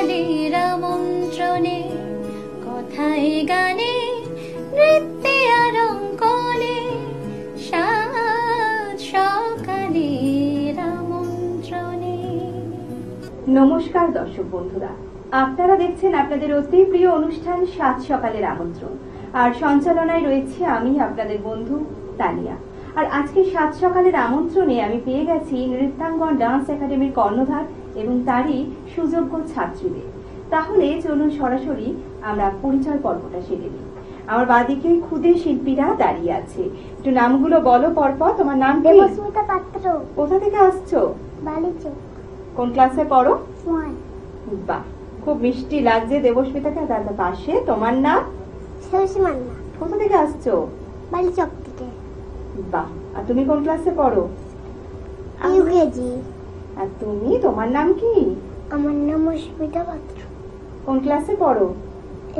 সকালের আমন্ত্রণে, কথায় গানে নৃত্যে আর অঙ্কনে, সাত সকালের আমন্ত্রণে। নমস্কার দর্শক বন্ধুরা, আপনারা দেখছেন আপনাদের অতি প্রিয় অনুষ্ঠান সাত সকালের আমন্ত্রণ। আর সঞ্চালনায় রয়েছে আমি আপনাদের বন্ধু তানিয়া। আর আজকে সাত সকালের আমন্ত্রণে আমি পেয়ে গেছি নৃত্যাঙ্গন ডান্স একাডেমির কর্ণধার এবং তারই সুযোগ্য ছাত্রীদের। তাহলে চলুন সরাসরি আমরা পরিচয় পর্বটা সেরে নিই। আমার বাদিকে খুদে শিল্পীরা দাঁড়িয়ে আছে। একটু নামগুলো বলো পরপর। তোমার নাম কি? দেবস্মিতা পাত্র। কোথা থেকে আসছো? বালিচক। কোন ক্লাসে পড়ো? 1। বাহ, খুব মিষ্টি লাগছে দেবস্মিতাকে। তার পাশে তোমার নাম? সরসিমান্না। কোথা থেকে আসছো? বালিচক থেকে। বাহ, আর তুমি কোন ক্লাসে পড়ো? ইউকেজি। আর তুমি, তোমার নাম কি? আমার নাম অস্মিতা পাত্র। কোন ক্লাসে পড়ো?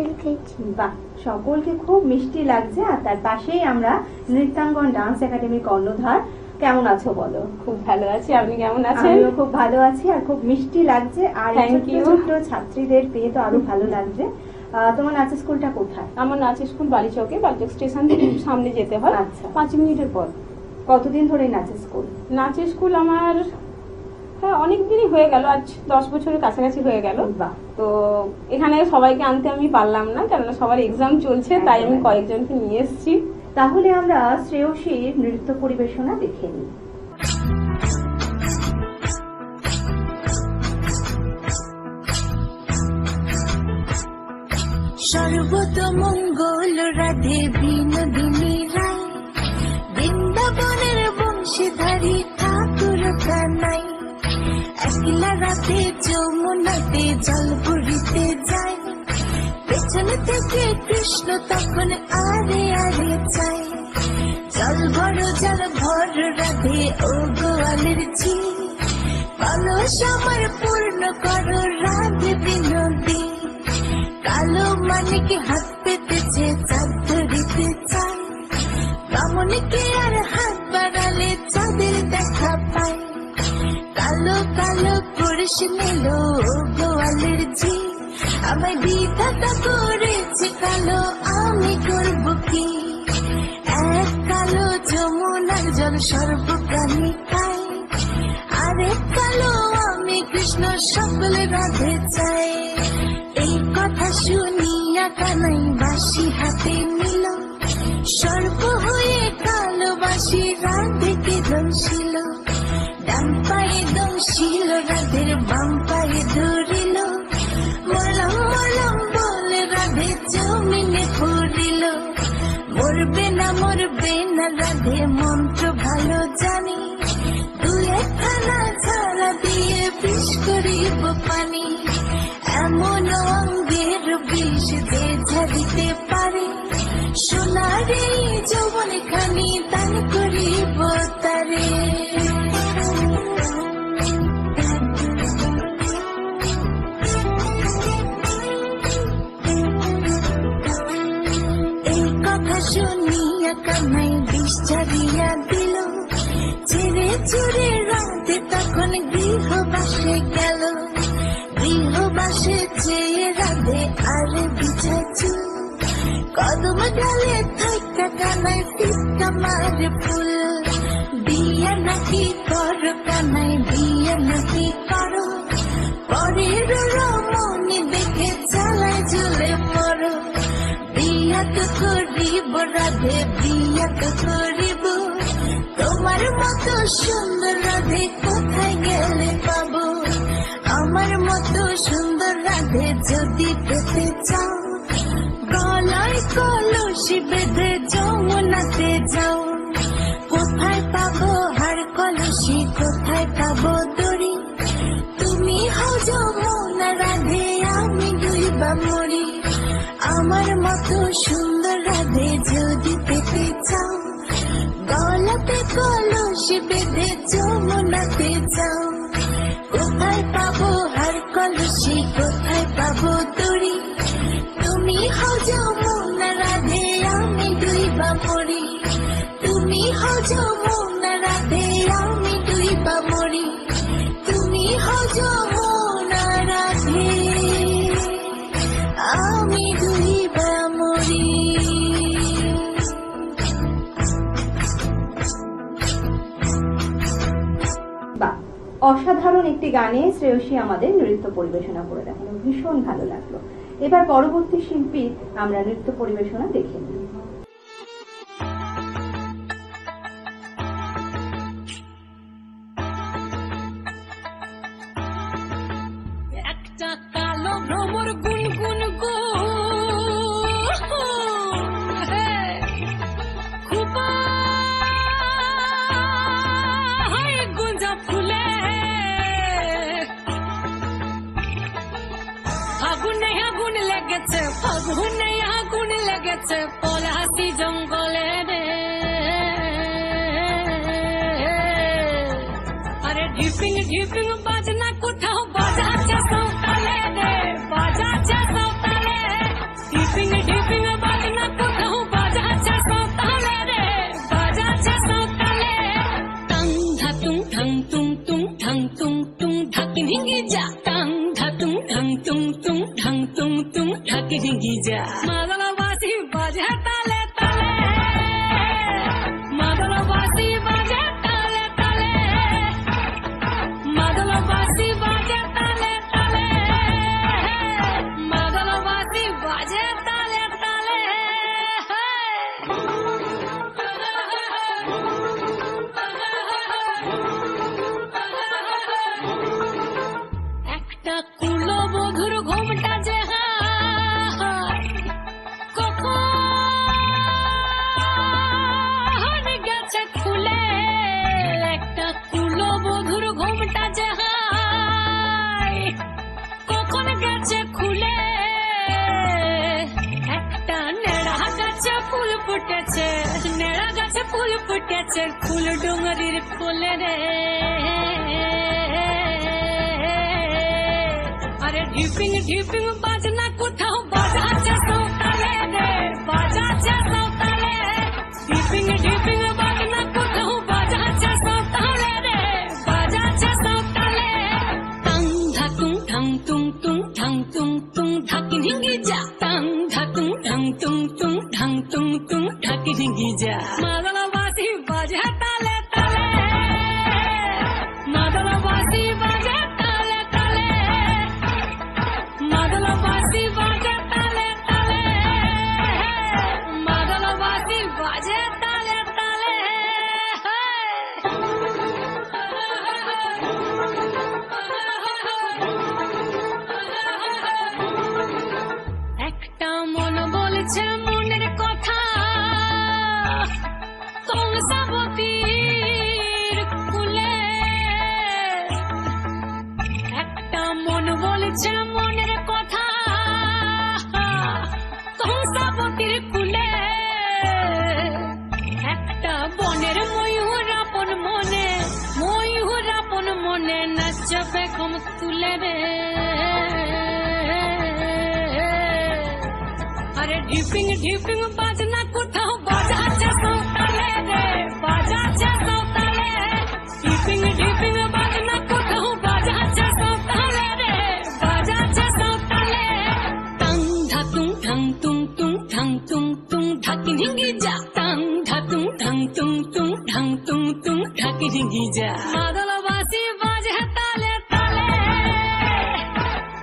এলকেজি। বাহ, সকলকে খুব মিষ্টি লাগছে। আর তার পাশেই আমরা নৃত্যাঙ্গন ডান্স একাডেমির কর্ণধার। কেমন আছো বলো? খুব ভালো আছি, আপনি কেমন আছেন? আমিও খুব ভালো আছি, আর খুব মিষ্টি লাগছে। আর ছোট্ট ছাত্রীদের পেয়ে তো আরো ভালো লাগছে। তোমার নাচের স্কুলটা কোথায়? আমার নাচের স্কুল বালিচকে, বালিচক স্টেশন থেকে সামনে যেতে হয়। আচ্ছা, 5 মিনিটের পর। কতদিন ধরে নাচের স্কুল? নাচের স্কুল আমার অনেক দিনই হয়ে গেল, আজ 10 বছরের কাছাকাছি হয়ে গেল। বাহ, তো এখানে সবাইকে আনতে আমি পারলাম না, কেননা সবার এক্সাম চলছে, তাই আমি কয়েকজনকে নিয়ে এসেছি। তাহলে আমরা শ্রেয়সীর নৃত্য পরিবেশনা দেখে নিই। সর্বতমঙ্গল রাধে বিনোদিনী রায়, বৃন্দাবনের বংশীধারী ঠাকুর কানাই, একলা রাতে যমুনাতে জল ভরিতে যায়, পেছন থেকে কৃষ্ণ তখন আরে আরে চায়, জল ভর রাধে ও গোয়ালের ঝি, কলস আমার পূর্ণ করো রাধে বিনোদী, কালো মানিক হাত পেতেছে চাঁদ ধরিতে চায়, বামনকে আর হাত বাড়ালে চাঁদের দেখা পায়, কালো কালো পুরুষ নিল গোয়ালের ঝি, আমায় বিধাতা করেছে কালো, আমি করব কি, এক কালো যমুনার জল সর্বপ্রাণী খায়, আরেক কালো আমি কৃষ্ণ সকলে রাধে চাই। এই কথা শুনিয়া কানাই বাঁশি হাতে নিল, সর্প হয়ে কালো বাঁশি রাধেকে দংশিল, ডান পায়ে দংশিল রাধের বাম পায়ে ধরিল, মরলাম মরলাম বলে রাধে জমিনে পড়িল, মরবে না রাধে মন্ত্র ভালো জানি, দু একখানা ঝালা দিয়ে বিষ করিব পানি, এমন অঙ্গের বিষ যে ঝাড়িতে পারে, সোনার এই যৌবন খানি দান করিব তারে। এই কথা শুনিয়া কানাই বিষ ঝাড়িয়া দিল, ছেড়ে চুরে রাতে তখন গৃহবাসে গেল, গৃহবাসে চেয়ে রাধে আর বিছাইছু, কদম ডালে থাকা কানাই ফিক্কা মারে ফুল, বিয়ে নাকি করো কানাই বিয়ে নাকি করো, পরের রমণী দেখে চালায় জ্বলে মরো, বিয়া তো করিব রাধে বিয়া তো করিব, তোমার মতো সুন্দর রাধে কোথায় গেলে পাবো, আমার মতো সুন্দর রাধে যদি পেতে চাও, গলায় কলসি বেঁধে যমুনাতে যাও, কোথায় পাবো হার কলসি কোথায় পাবো দড়ি, তুমি হও যমুনা রাধে আমি ডুইবা মরি, আমার মতো সুন্দর রাধে যদি পেতে চাও, গলাতে কলসি বেঁধে যমুনাতে যাও, কোথায় পাবো হার কলসি কোথায় পাবো দড়ি, তুমি হও যমুনা রাধে আমি ডুইবা মরি, তুমি হও যমুনা রাধে আমি ডুইবা মরি, তুমি হও যমুনা রাধে। একটি গানে শ্রেয়সী আমাদের নৃত্য পরিবেশনা করে দেখালো, ভীষণ ভালো লাগলো। এবার পরবর্তী শিল্পী আমরা নৃত্য পরিবেশনা দেখে নিই। একটা কালো ভ্রমর গুনগুন গো খুবা গুঞ্জা ফুলে আগুনে আগুন লেগেছে, ফাগুনে আগুন লেগেছে পলাশি জঙ্গলে রে। আরে ঢিপিং ঢিপিং বাজনা কোথাও বাজাচ্ছে সাঁওতালে রে, বাজাচ্ছে সাঁওতালে। ঢিপিং ঢিপিং বাজনা কোথাও বাজাচ্ছে সাঁওতালে রে, বাজাচ্ছে সাঁওতালে। টাং ধাতুং ঠাং তুং তুং ঠাং তুং তুং ঢাকি ঢিঙ্গি যা, টাং ধাতুং ঠাং তুং তুং ঠাং তুং তুং ঢাকি ঢিঙ্গি যা। মাদলবাসী বাজে তালে তালে, মাদলবাসী বাজে তালে তালে, মাদলবাসী বাজে তালে তালে, মাদলবাসী বাজে তালে তালে। একটা কুলবধূর ঘোমটা যে কখন গেছে খুলে, একটা কুলবধূর ঘোমটা যে কখন গেছে খুলে। একটা নেড়া গাছে ফুল ফুটেছে, নেড়া গাছে ফুল ফুটেছে ফুল ডুঙরির কোলে রে। আরে ঢিপিং ঢিপিং বাজনা কোথাও বাজাচ্ছে সাঁওতালে রে, বাজাচ্ছে সাঁওতালে। ঢিপিং ঢিপিং বাজনা কোথাও বাজাচ্ছে সাঁওতালে রে, বাজাচ্ছে সাঁওতালে। টাং ধাতুং ঠাং তুং তুং ঠাং তুং তুং ঢাকি ঢিঙ্গি যা, টাং ধাতুং ঠাং তুং তুং ঠাং তুং তুং ঢাকি ঢিঙ্গি যা। মাদলবাসী বাজে তালে তালে, মাদলবাসী বাজে তালে তালে, মাদলবাসী বাজে তালে তালে, মাদলবাসী বাজে তালে তালে। একটা মন বলছে মনের কথা কংসাবতীর কুলে, একটা মন বলছে মনের কথা কংসাবতীর কুলে। একটা বনের ময়ূর আপন মনে, ময়ূর আপন মনে নাচবে কম তুলে রে। আরে ঢিপিং ঢিপিং বাজনা কোথাও বাজাচ্ছে সাঁওতালে রে, বাজাচ্ছে সাঁওতালে। ঢিপিং ঢিপিং বাজনা কোথাও বাজাচ্ছে সাঁওতালে রে, বাজাচ্ছে সাঁওতালে। টাং ধাতুং ঠাং তুং তুং ঠাং তুং তুং ঢাকি ঢিঙ্গি যা, টাং ধাতুং ঠাং তুং তুং ঠাং তুং তুং ঢাকি ঢিঙ্গি যা। মাদলবাসী বাজে তালে তালে,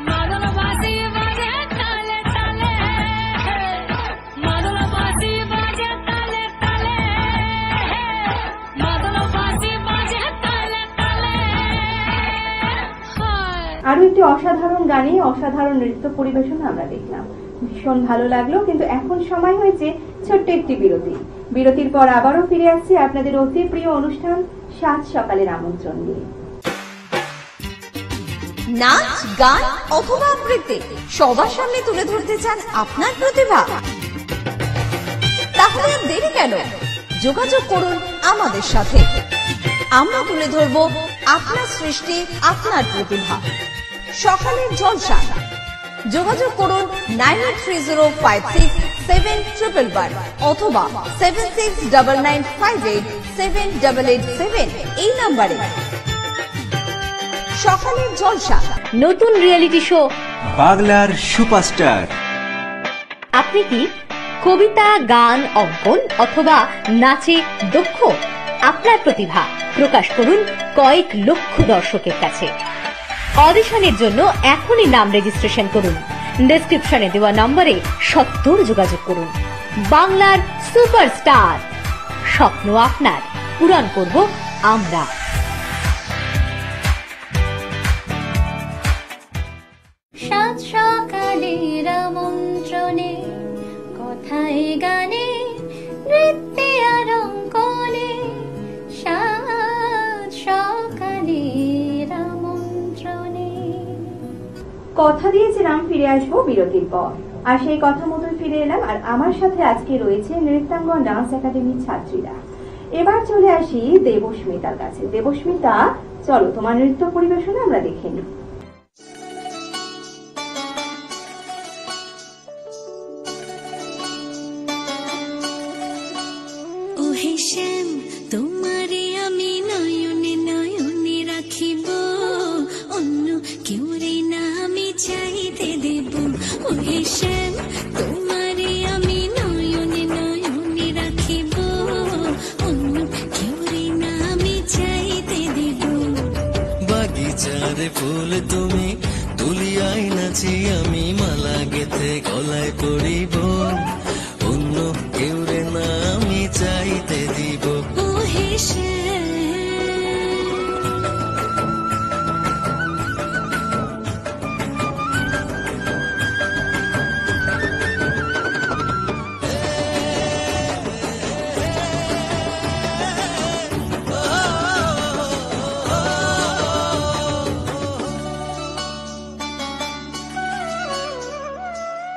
মাদলবাসী বাজে তালে তালে, মাদলবাসী বাজে তালে তালে, মাদলবাসী বাজে তালে তালে। আরো একটি অসাধারণ গানে অসাধারণ নৃত্য পরিবেশন আমরা দেখলাম, ভীষণ ভালো লাগলো। কিন্তু এখন সময় হয়েছে ছোট্ট একটি বিরতি। বিরতির পর আবারও ফিরে আসছি আপনাদের অতি প্রিয় অনুষ্ঠান সাত সকালের আমন্ত্রণ নিয়ে। নাচ, গান অথবা আবৃত্তি সবার সামনে তুলে ধরতে চান আপনার প্রতিভা? তাহলে আর দেরি কেন? যোগাযোগ করুন আমাদের সাথে। আমরা তুলে ধরব আপনার সৃষ্টি, আপনার প্রতিভা। সকালের জলসা। যোগাযোগ করুন 9830567111 অথবা 7699587887 এই নম্বরে। সকালের জলসা, নতুন রিয়েলিটি শো বাংলার সুপারস্টার। আপনি কি কবিতা, গান, অঙ্কন অথবা নাচে দক্ষ? আপনার প্রতিভা প্রকাশ করুন কয়েক লক্ষ দর্শকের কাছে। অডিশনের জন্য এখনই নাম রেজিস্ট্রেশন করুন। ডেসক্রিপশনে দেওয়া নম্বরে সত্বর যোগাযোগ করুন। বাংলার সুপারস্টার, স্বপ্ন আপনার, পূরণ করব আমরা। সাত সকালের আমন্ত্রণে, কথায় গানে, নৃত্যে আর অঙ্কনে, সাত সকালের আমন্ত্রণে। কথা দিয়েছিলাম ফিরে আসবো বিরতির পর, আর সেই কথা মতোই ফিরে এলাম। আর আমার সাথে আজকে রয়েছে নৃত্যাঙ্গন ডান্স একাডেমির ছাত্রীরা। এবার চলে আসি দেবস্মিতার কাছে। দেবস্মিতা, চলো তোমার নৃত্য পরিবেশনা আমরা দেখে নিই। ওহে শ্যাম, তোমারে আমি নয়নে নয়নে রাখিব, অন্য কেউ রে না আমি চাইতে দেব। ওহে শ্যাম, তোমারে আমি নয়নে নয়নে রাখিব, অন্য কেউ রে না আমি চাইতে দেব। বাগিচার ফুল তুমি তুলিয়াই নাচি, আমি মালা গেথে গলায় পরিব, অন্য কেউ রে না আমি চাইতে দিব। ওহে শ্যাম,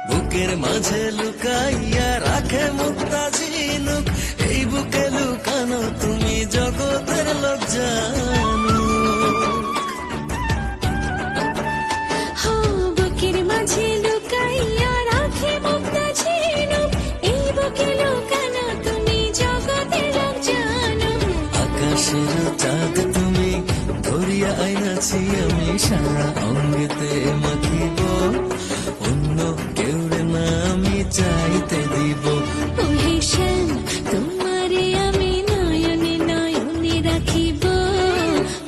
বুকের মাঝে লুকাইয়া রাখে মুক্তা ঝিনুক, এই বুকে লুকানো তুমি জগতের লোক জানো। হো বুকের মাঝে লুকাইয়া রাখে মুক্তা ঝিনুক, এই বুকে লুকানো তুমি জগতের লোক জানো। আকাশের চাঁদ তুমি ধরিয়া আইনাছি, আমি সারা অঙ্গেতে মাখিব, অন্য কেউ রে না আমি চাইতে দিব। ওহে শ্যাম, তোমারে আমি নয়নে নয়নে রাখিব,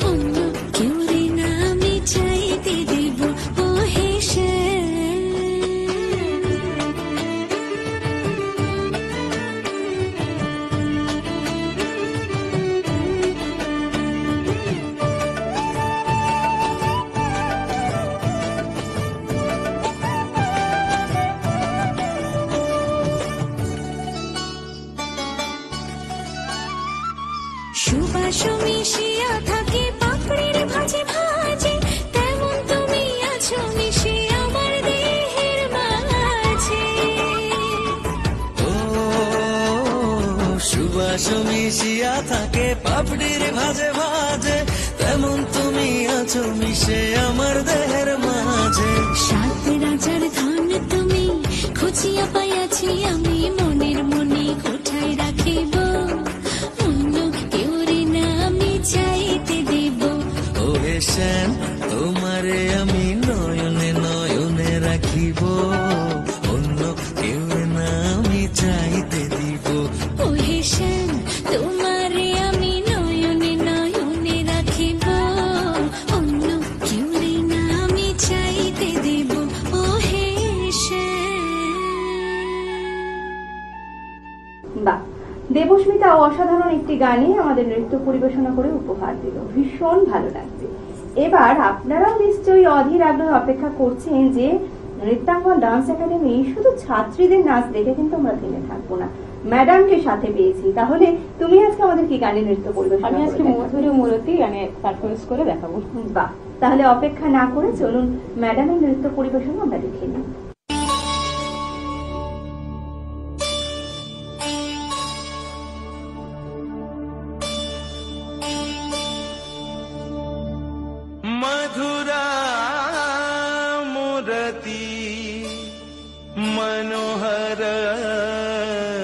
অন্য কেউ রে না আমি চাইতে দেব। ওহে শ্যাম, সুবাস মিশিয়া থাকে পাপড়ির ভাজে ভাজে, তেমন তুমি আছো মিশে আমার দেহের মাঝে। ও সুবাস মিশিয়া থাকে পাপড়ির ভাজে ভাজে, তেমন তুমি আছো মিশে আমার দেহের মাঝে। সাত রাজার ধন তুমি খুঁজিয়া পাইয়াছি, আমি মনের মনে কোঠায় রাখিব, অন্য কেউ রে না আমি চাইতে দেব। ওহে শ্যাম, তোমারে আমি নয়নে নয়নে রাখিব, অন্য কেউ না আমি চাইতে দিব। ওহে শ্যাম, তোমারে আমি নয়নে নয়নে রাখিব, অন্য কেউ রে না আমি চাইতে দেব। ওহে শ্যাম। বাহ, দেবস্মিতা অসাধারণ একটি গানে আমাদের নৃত্য পরিবেশনা করে উপহার দিল, ভীষণ ভালো লাগছে। এবার আপনারাও নিশ্চয়ই অধীর আগ্রহে অপেক্ষা করছেন যে নৃত্যাঙ্গন ডান্স একাডেমি শুধু ছাত্রীদের নাচ দেখে কিন্তু আমরা থেমে থাকবো না, ম্যাডামকে সাথে পেয়েছি। তাহলে তুমি আজকে আমাদের কি গানে নৃত্য পরিবেশনা আমি আজকে করবে? মধুরে মূরতি গানে পারফরমেন্স করে দেখাবো। বাহ, তাহলে অপেক্ষা না করে চলুন ম্যাডামের নৃত্য পরিবেশনা আমরা দেখে নিই। मधुरा मूर्ति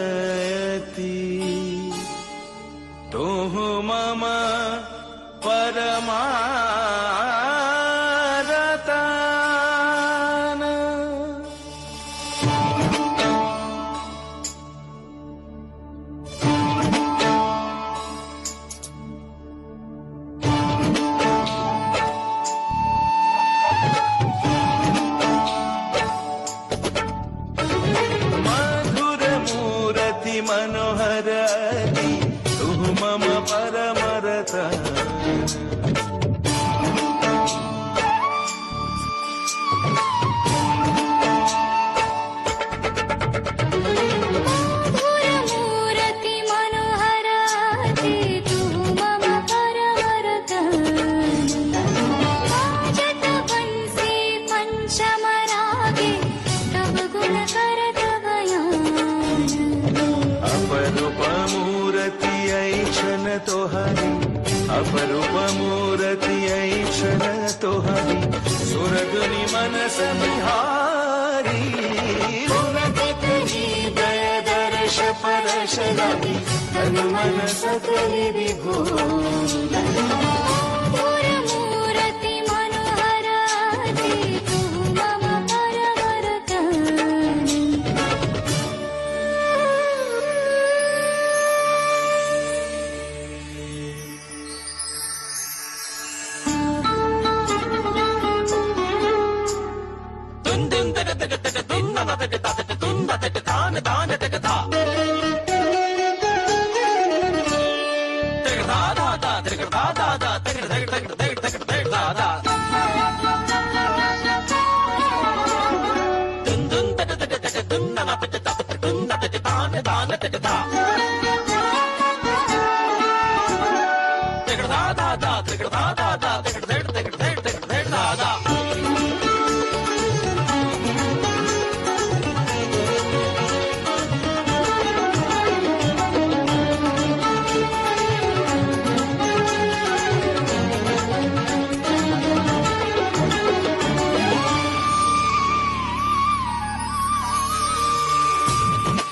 मनोहरति, तोह मम परमारतान। शराबी तन मन सकली विभूत मूर्ति मनोहराति तु मम परवरतानि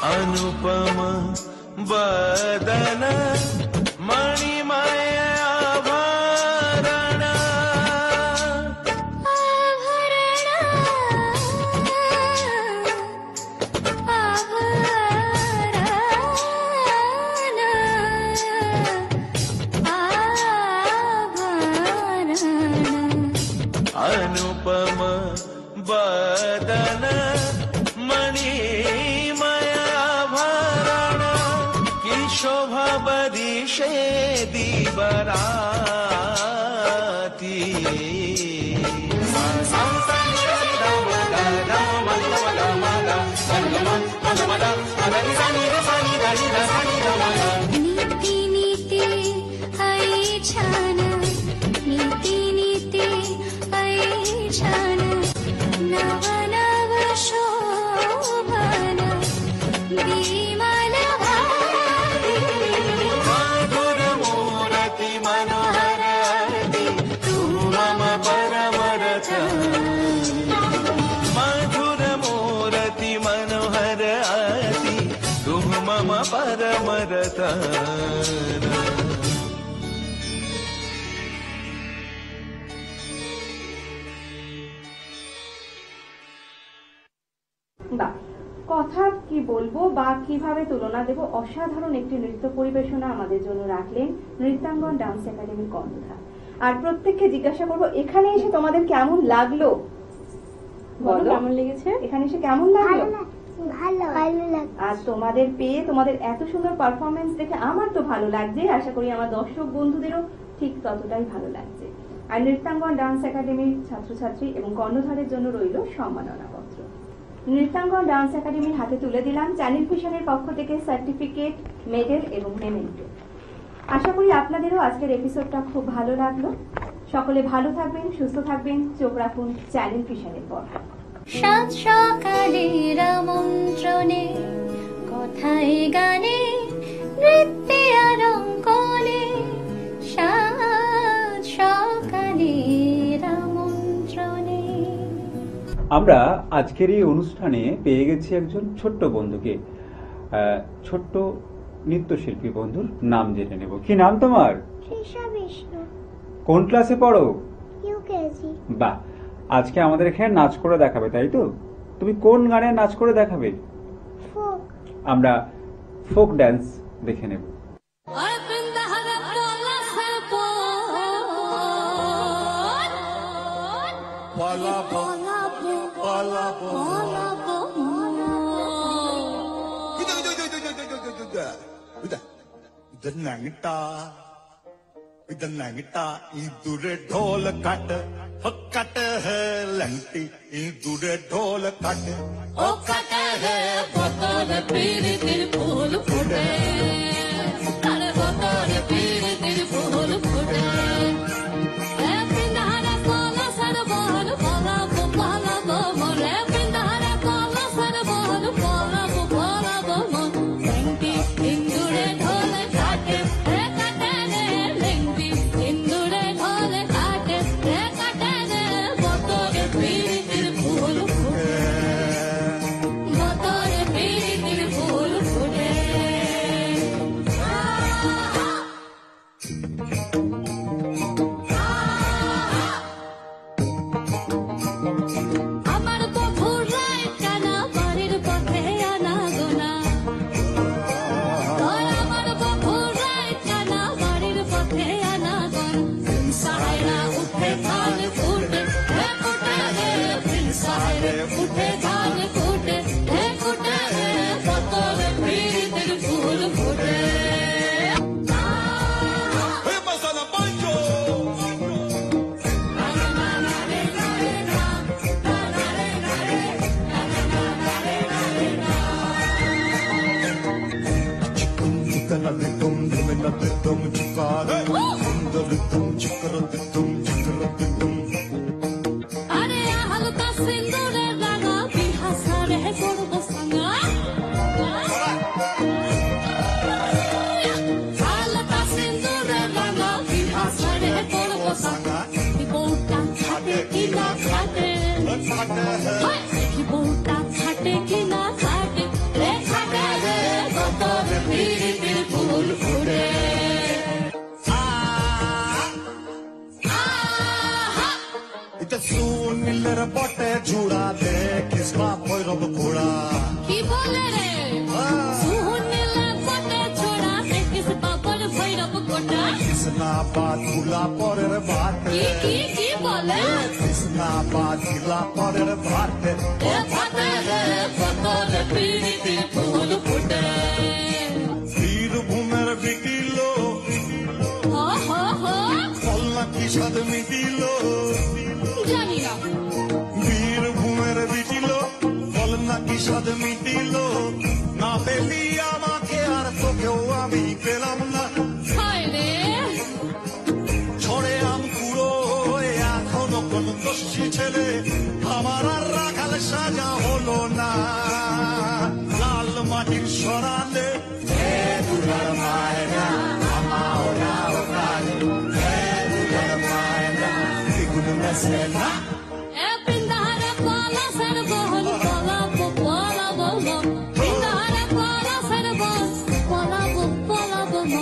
अनुपम बदन मणिमय आभरण अनुपम बदन शोभा बरिशे दीबराती नीति नीति आई छान नीति नीति आई छान नव नव शोभन विमल परमरतन বাহ, কথা কি বলবো বা কিভাবে তুলনা দেব, অসাধারণ একটি নৃত্য পরিবেশনা আমাদের জন্য রাখলেন নৃত্যাঙ্গন ডান্স একাডেমি কর্ণধার। আর প্রত্যেককে জিজ্ঞাসা করবো এখানে এসে তোমাদের কেমন লাগলো, বলো কেমন লেগেছে? এখানে এসে কেমন লাগলো? ভালো ভালো লাগছে। আর তোমাদের পেয়ে, তোমাদের এত সুন্দর পারফরমেন্স দেখে আমার তো ভালো লাগছে, আশা করি আমার দর্শক বন্ধুদেরও ঠিক ততটাই ভালো লাগছে। আর নৃত্যাঙ্গন ডান্স একাডেমির ছাত্রছাত্রী এবং কর্ণধারের জন্য রইল সম্মাননা পত্র। নৃত্যাঙ্গন ডান্স একাডেমির হাতে তুলে দিলাম চ্যানেল ভিশনের পক্ষ থেকে সার্টিফিকেট, মেডেল এবং মেমেন্টো। আশা করি আপনাদেরও আজকের এপিসোডটা খুব ভালো লাগলো। সকলে ভালো থাকবেন, সুস্থ থাকবেন, চোখ রাখুন চ্যানেল ভিশনের পর। সাত সকালের আমন্ত্রণে কথায় গানে নৃত্যে আর অঙ্কনে সাত সকালের আমন্ত্রণে। আমরা আজকের এই অনুষ্ঠানে পেয়ে গেছি একজন ছোট্ট বন্ধুকে, ছোট্ট নৃত্যশিল্পী বন্ধুর নাম জেনে নেব। কি নাম তোমার? তৃষা বিষ্ণু, কোন ক্লাসে পড়ো? ইউকেজি। বাহ, আজকে আমাদের এখানে নাচ করে দেখাবে, তাই তো? তুমি কোন গানে নাচ করে দেখাবে? ফোক। আমরা ফোক ড্যান্স দেখে নেব। दूरे ढोल कट कट है लंटी दूरे ढोल कट ओ कट है बतौर पीर तिर फूल फुटे अरे बतौर पीर तिर फूल फुटे রে ফুটে ধান ফুটে হে ফুটে রে বোতলে পিরিতের ফুল ফুটে Hey, Masala Banjo! Chikum chikalatum dumelatum chikara Dum chikaratum chikaratum আরে হালকা সিন্দুরে রাঙা বিহাসারে করবো সাঙ্গা হালকা সিন্দুরে রাঙা বিহাসারে করবো সাঙ্গা বউটা খাটে কি না খাটে বউটা খাটে কি না খাটে রে খাটে রে কতর পিরিতির ফুল ফুটে Ita suniller botte jura de kisma poirab kura কি বলে রে সুহুনিলে বটে ছোড়া দেখিস বাবার ভৈরব গোটা kisna baat bula porer baat কি বলে kisna baat bula porer baat এ ফাটে রে বতলে পিরিতি ফুল ফুটে বীর ভূমের বিটিলো হো হো হো কল্লা কি সাদ মিটিলো জানি না বীর ভূমের বিটিলো কল্লা কি সাদ মিটিলো না পেলি আমাকে আর তোকেও আমি পেলাম না হায় রে ছড়ে আম কুড়ো এখনো কোন দোষী ছেলে আমার আর রাখাল সাজা হলো না লাল মাটির সরালে হে দুলার মায়েরা আমাও না ওখানে হে দুলার মায়েরা দ্বিগুণ মেসে না এ পিন্দারে পালা সর বহন পালা পালা বল পিন্দারে পালা সর বহন পালা বল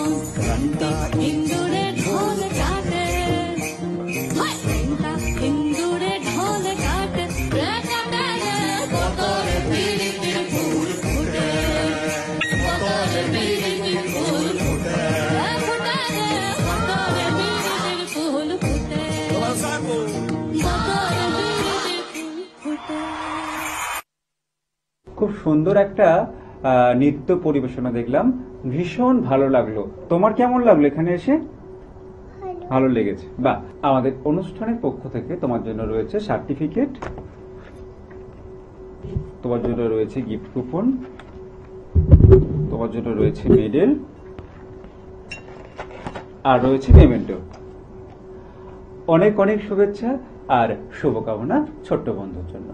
ঘন্টা হিন্দুরে ঢোল কাটে হায় হিন্দুরে ঢোল কাটে রে কাটে রে বতরে পিরিতির ফুল ফুটে বতরে পিরিতির ফুল ফুটে রে ফুটে রে বতরে পিরিতির ফুল ফুটে তোমার সাবো বতরে পিরিতির ফুল ফুটে খুব সুন্দর একটা নৃত্য পরিবেশনা দেখলাম, ভীষণ ভালো লাগলো। তোমার কেমন লাগলো এখানে এসে? ভালো লেগেছে, বাহ। আমাদের অনুষ্ঠানের পক্ষ থেকে তোমার জন্য রয়েছে সার্টিফিকেট, তোমার জন্য রয়েছে গিফট কুপন, তোমার জন্য রয়েছে মেডেল, আর রয়েছে পেমেন্টও। অনেক অনেক শুভেচ্ছা আর শুভকামনা ছোট্ট বন্ধুর জন্য।